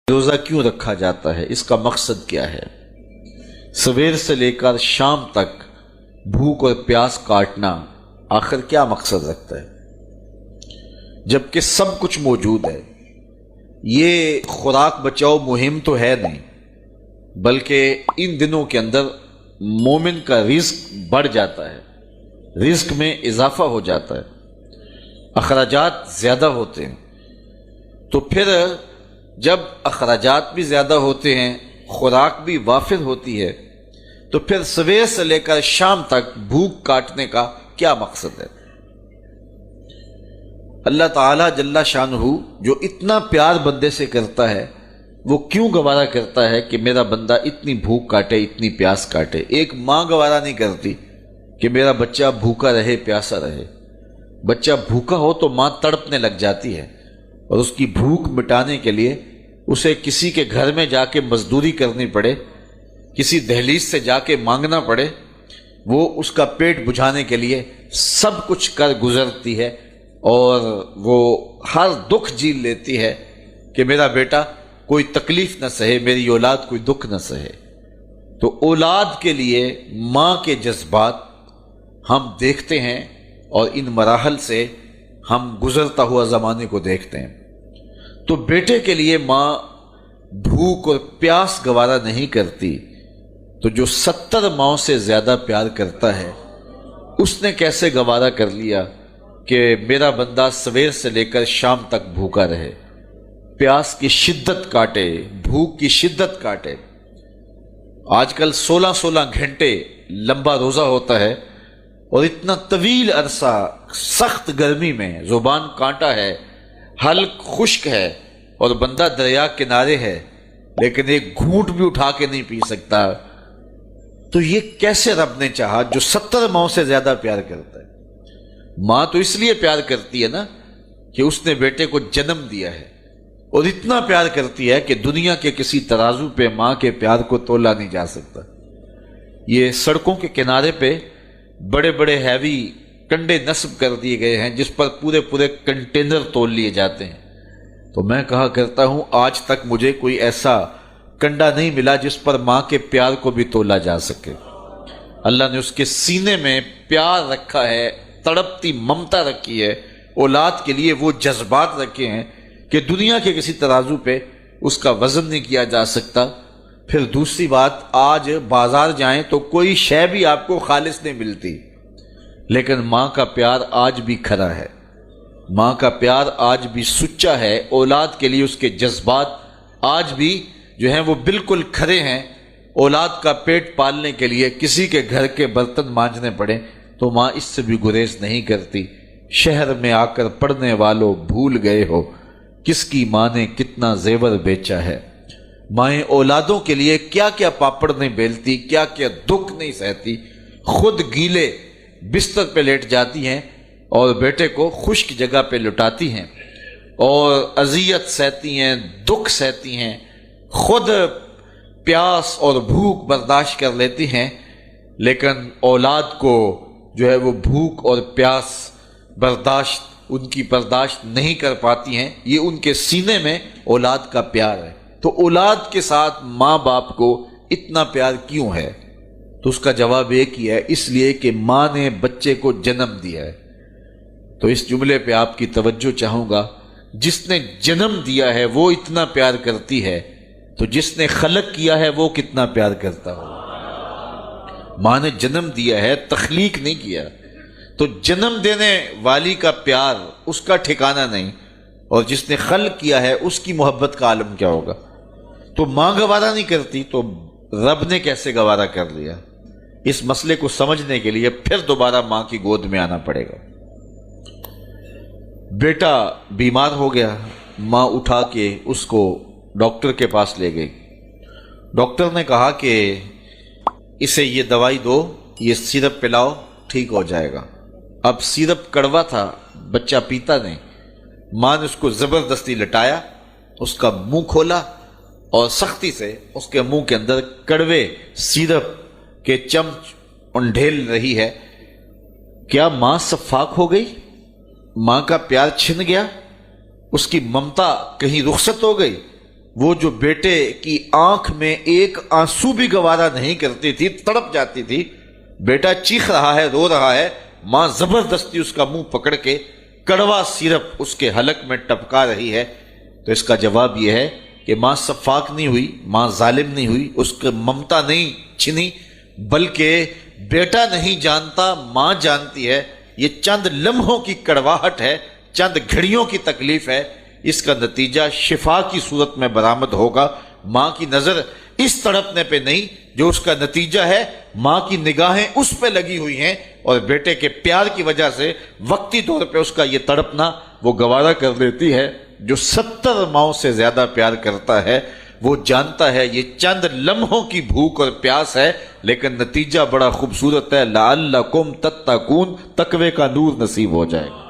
روزہ کیوں رکھا جاتا ہے؟ اس کا مقصد کیا ہے؟ سویر سے لے کر شام تک بھوک اور پیاس کاٹنا آخر کیا مقصد رکھتا ہے جبکہ سب کچھ موجود ہے؟ یہ خوراک بچاؤ مہم تو ہے نہیں، بلکہ ان دنوں کے اندر مومن کا رزق بڑھ جاتا ہے، رزق میں اضافہ ہو جاتا ہے، اخراجات زیادہ ہوتے ہیں۔ تو پھر جب اخراجات بھی زیادہ ہوتے ہیں، خوراک بھی وافر ہوتی ہے، تو پھر سویر سے لے کر شام تک بھوک کاٹنے کا کیا مقصد ہے؟ اللہ تعالیٰ جل شانہ جو اتنا پیار بندے سے کرتا ہے، وہ کیوں گوارا کرتا ہے کہ میرا بندہ اتنی بھوک کاٹے، اتنی پیاس کاٹے؟ ایک ماں گوارا نہیں کرتی کہ میرا بچہ بھوکا رہے، پیاسا رہے۔ بچہ بھوکا ہو تو ماں تڑپنے لگ جاتی ہے، اور اس کی بھوک مٹانے کے لیے اسے کسی کے گھر میں جا کے مزدوری کرنی پڑے، کسی دہلیز سے جا کے مانگنا پڑے، وہ اس کا پیٹ بجھانے کے لیے سب کچھ کر گزرتی ہے، اور وہ ہر دکھ جھیل لیتی ہے کہ میرا بیٹا کوئی تکلیف نہ سہے، میری اولاد کوئی دکھ نہ سہے۔ تو اولاد کے لیے ماں کے جذبات ہم دیکھتے ہیں، اور ان مراحل سے ہم گزرتا ہوا زمانے کو دیکھتے ہیں۔ تو بیٹے کے لیے ماں بھوک اور پیاس گوارا نہیں کرتی، تو جو 70 ماؤں سے زیادہ پیار کرتا ہے، اس نے کیسے گوارا کر لیا کہ میرا بندہ سویر سے لے کر شام تک بھوکا رہے، پیاس کی شدت کاٹے، بھوک کی شدت کاٹے۔ آج کل 16 گھنٹے لمبا روزہ ہوتا ہے، اور اتنا طویل عرصہ سخت گرمی میں، زبان کانٹا ہے، حلق خشک ہے، اور بندہ دریا کنارے ہے، لیکن ایک گھونٹ بھی اٹھا کے نہیں پی سکتا۔ تو یہ کیسے رب نے چاہا جو 70 ماؤں سے زیادہ پیار کرتا ہے؟ ماں تو اس لیے پیار کرتی ہے نا کہ اس نے بیٹے کو جنم دیا ہے، اور اتنا پیار کرتی ہے کہ دنیا کے کسی ترازو پہ ماں کے پیار کو تولا نہیں جا سکتا۔ یہ سڑکوں کے کنارے پہ بڑے بڑے ہیوی کنڈے نصب کر دیے گئے ہیں، جس پر پورے کنٹینر تول لیے جاتے ہیں۔ تو میں کہا کرتا ہوں، آج تک مجھے کوئی ایسا کنڈا نہیں ملا جس پر ماں کے پیار کو بھی تولا جا سکے۔ اللہ نے اس کے سینے میں پیار رکھا ہے، تڑپتی ممتا رکھی ہے، اولاد کے لیے وہ جذبات رکھے ہیں کہ دنیا کے کسی ترازو پہ اس کا وزن نہیں کیا جا سکتا۔ پھر دوسری بات، آج بازار جائیں تو کوئی شے بھی آپ کو خالص نہیں ملتی، لیکن ماں کا پیار آج بھی کھرا ہے، ماں کا پیار آج بھی سچا ہے۔ اولاد کے لیے اس کے جذبات آج بھی جو ہیں وہ بالکل کھرے ہیں۔ اولاد کا پیٹ پالنے کے لیے کسی کے گھر کے برتن مانجنے پڑے تو ماں اس سے بھی گریز نہیں کرتی۔ شہر میں آ کر پڑھنے والوں بھول گئے ہو، کس کی ماں نے کتنا زیور بیچا ہے۔ مائیں اولادوں کے لیے کیا کیا پاپڑ نہیں بیلتی، کیا کیا دکھ نہیں سہتی، خود گیلے بستر پہ لیٹ جاتی ہیں اور بیٹے کو خشک جگہ پہ لٹاتی ہیں، اور اذیت سہتی ہیں، دکھ سہتی ہیں، خود پیاس اور بھوک برداشت کر لیتی ہیں، لیکن اولاد کو جو ہے وہ بھوک اور پیاس ان کی برداشت نہیں کر پاتی ہیں۔ یہ ان کے سینے میں اولاد کا پیار ہے۔ تو اولاد کے ساتھ ماں باپ کو اتنا پیار کیوں ہے؟ تو اس کا جواب ایک ہی ہے، اس لیے کہ ماں نے بچے کو جنم دیا ہے۔ تو اس جملے پہ آپ کی توجہ چاہوں گا، جس نے جنم دیا ہے وہ اتنا پیار کرتی ہے، تو جس نے خلق کیا ہے وہ کتنا پیار کرتا ہو۔ ماں نے جنم دیا ہے، تخلیق نہیں کیا، تو جنم دینے والی کا پیار اس کا ٹھکانہ نہیں، اور جس نے خلق کیا ہے اس کی محبت کا عالم کیا ہوگا۔ تو ماں گوارا نہیں کرتی تو رب نے کیسے گوارا کر لیا؟ اس مسئلے کو سمجھنے کے لیے پھر دوبارہ ماں کی گود میں آنا پڑے گا۔ بیٹا بیمار ہو گیا، ماں اٹھا کے اس کو ڈاکٹر کے پاس لے گئی۔ ڈاکٹر نے کہا کہ اسے یہ دوائی دو، یہ سیرپ پلاؤ، ٹھیک ہو جائے گا۔ اب سیرپ کڑوا تھا، بچہ پیتا نہیں۔ ماں نے اس کو زبردستی لٹایا، اس کا منہ کھولا، اور سختی سے اس کے منہ کے اندر کڑوے سیرپ کے چمچ انڈھیل رہی ہے۔ کیا ماں صفاق ہو گئی؟ ماں کا پیار چھن گیا؟ اس کی ممتا کہیں رخصت ہو گئی؟ وہ جو بیٹے کی آنکھ میں ایک آنسو بھی گوارا نہیں کرتی تھی، تڑپ جاتی تھی، بیٹا چیخ رہا ہے، رو رہا ہے، ماں زبردستی اس کا منہ پکڑ کے کڑوا سیرپ اس کے حلق میں ٹپکا رہی ہے، تو اس کا جواب یہ ہے کہ ماں سفاک نہیں ہوئی، ماں ظالم نہیں ہوئی، اس کی ممتا نہیں چھنی، بلکہ بیٹا نہیں جانتا، ماں جانتی ہے۔ یہ چند لمحوں کی کڑواہٹ ہے، چند گھڑیوں کی تکلیف ہے، اس کا نتیجہ شفا کی صورت میں برآمد ہوگا۔ ماں کی نظر اس تڑپنے پہ نہیں، جو اس کا نتیجہ ہے ماں کی نگاہیں اس پہ لگی ہوئی ہیں، اور بیٹے کے پیار کی وجہ سے وقتی طور پہ اس کا یہ تڑپنا وہ گوارا کر لیتی ہے۔ جو 70 ماؤں سے زیادہ پیار کرتا ہے وہ جانتا ہے یہ چند لمحوں کی بھوک اور پیاس ہے، لیکن نتیجہ بڑا خوبصورت ہے۔ لعلکم تتقون، تقوی کا نور نصیب ہو جائے گا۔